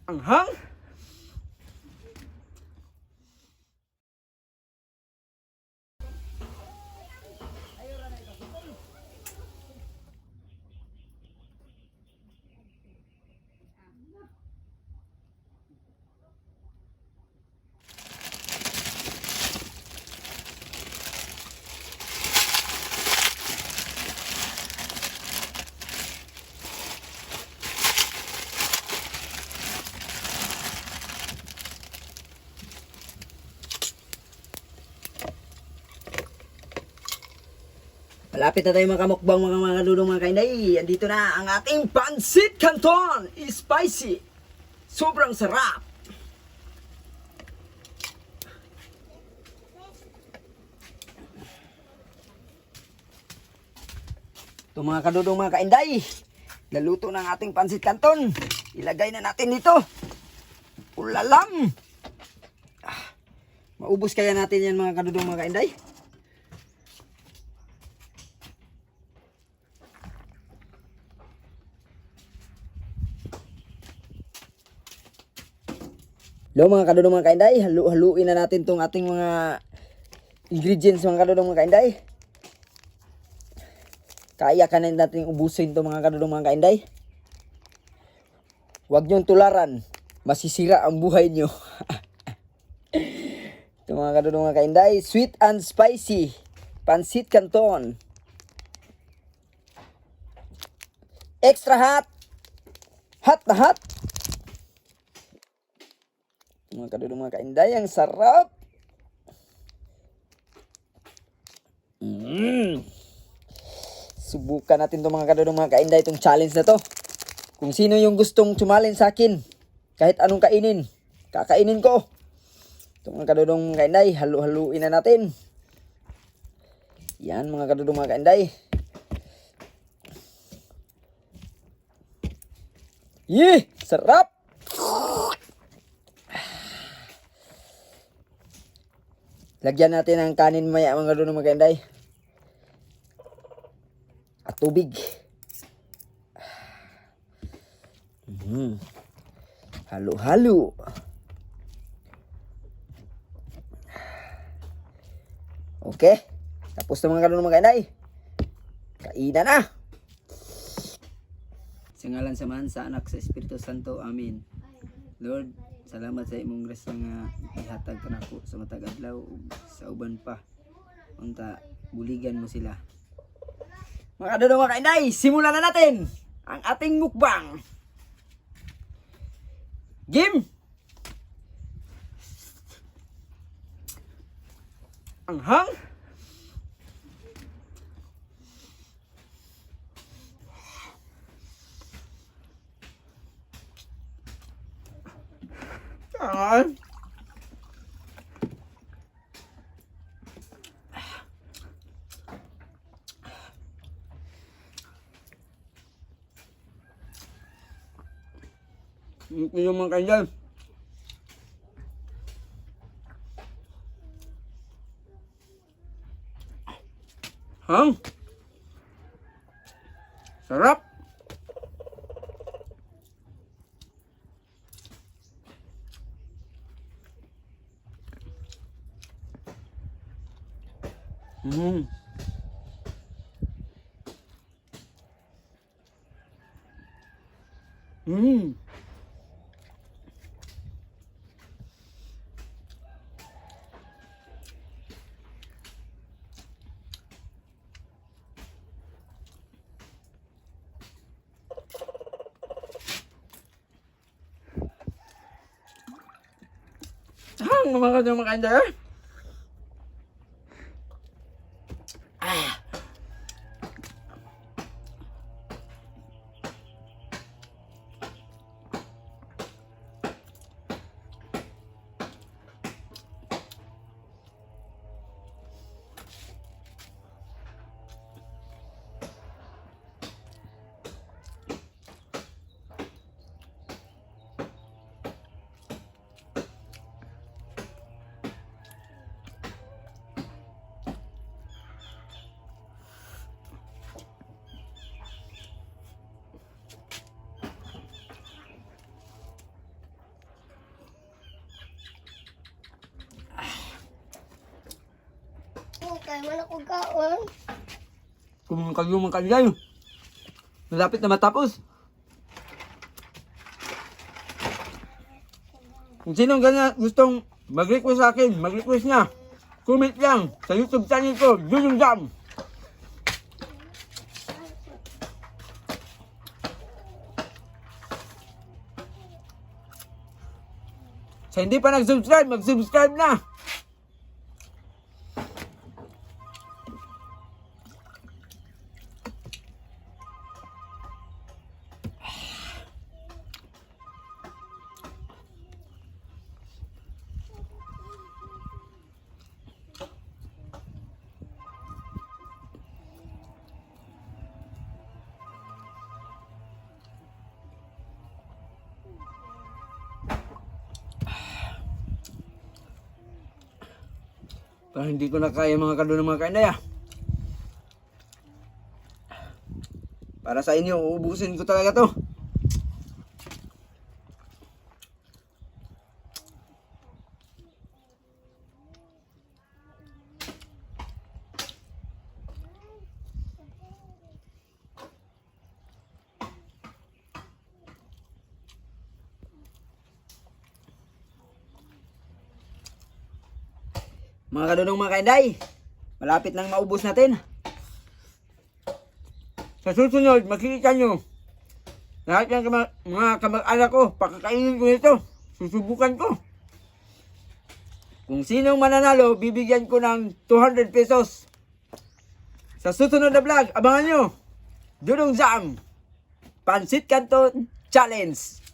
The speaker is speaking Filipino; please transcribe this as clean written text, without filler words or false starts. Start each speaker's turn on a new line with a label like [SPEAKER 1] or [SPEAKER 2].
[SPEAKER 1] Anghang. Malapit na tayo makamukbang mga kalulong mga kainay. Andito na ang ating Pansit Canton. Spicy. Sobrang sarap. Ito mga kalulong mga kainday. Naluto ng ating Pansit Canton. Ilagay na natin dito. Ulalam. Maubos kaya natin yan mga kalulong mga kainday. Hello mga kadudong mga kainday, haluin na natin tong ating mga ingredients mga kadudong mga kainday. Kaya ka na natin ubusin to mga kadudong mga kainday. Huwag niyong tularan, masisira ang buhay niyo. Ito mga kadudong mga kainday, sweet and spicy, Pansit Canton. Extra hot, hot na hot. Mga kadudong mga kainday, ang sarap. Subukan natin itong mga kadudong mga kainday, itong challenge na to. Kung sino yung gustong challenge sa akin, kahit anong kainin, kakainin ko. Itong mga kadudong mga kainday, halu-haluin na natin. Yan mga kadudong mga kainday. Yee! Sarap! Lagyan natin ang kanin maya mga kadudong mga kainday. At tubig. Halo-halo. Okay. Tapos na mga kadudong mga kainday. Kainan na. Sa ngalan samahan sa anak sa Espiritu Santo. Amen. Lord, salamat sa imong grasya nga ihatag kanako sa matag adlaw ug sa uban pa. Unta buligan mo sila. Mga kadudong mga kainday, simulan na natin ang ating mukbang. Game. Anghang. Ay. Ito yung mga kainday. Hang. Sarap. Mm. Mm. Hang mga kadudong mga kainday.
[SPEAKER 2] Kaya man ako kaon.
[SPEAKER 1] Kung kayo man kanilay. Malapit na matapos. Kung sinong ganyan gustong mag-request sa akin, mag-request na. Comment lang sa YouTube channel ko, Junior Jam. Sa hindi pa nag-subscribe, mag-subscribe na. Parang hindi ko na kaya mga kado ng mga kainday ah. Para sa inyo, uubusin ko talaga to. Mga kadunong mga kainday, malapit nang maubos natin. Sa susunod, makikita nyo, lahat ng mga kamag-anak ko, pakakainin ko nito. Susubukan ko. Kung sinong mananalo, bibigyan ko ng 200 pesos. Sa susunod na vlog, abangan nyo, Dudong Jam, Pansit Canton Challenge.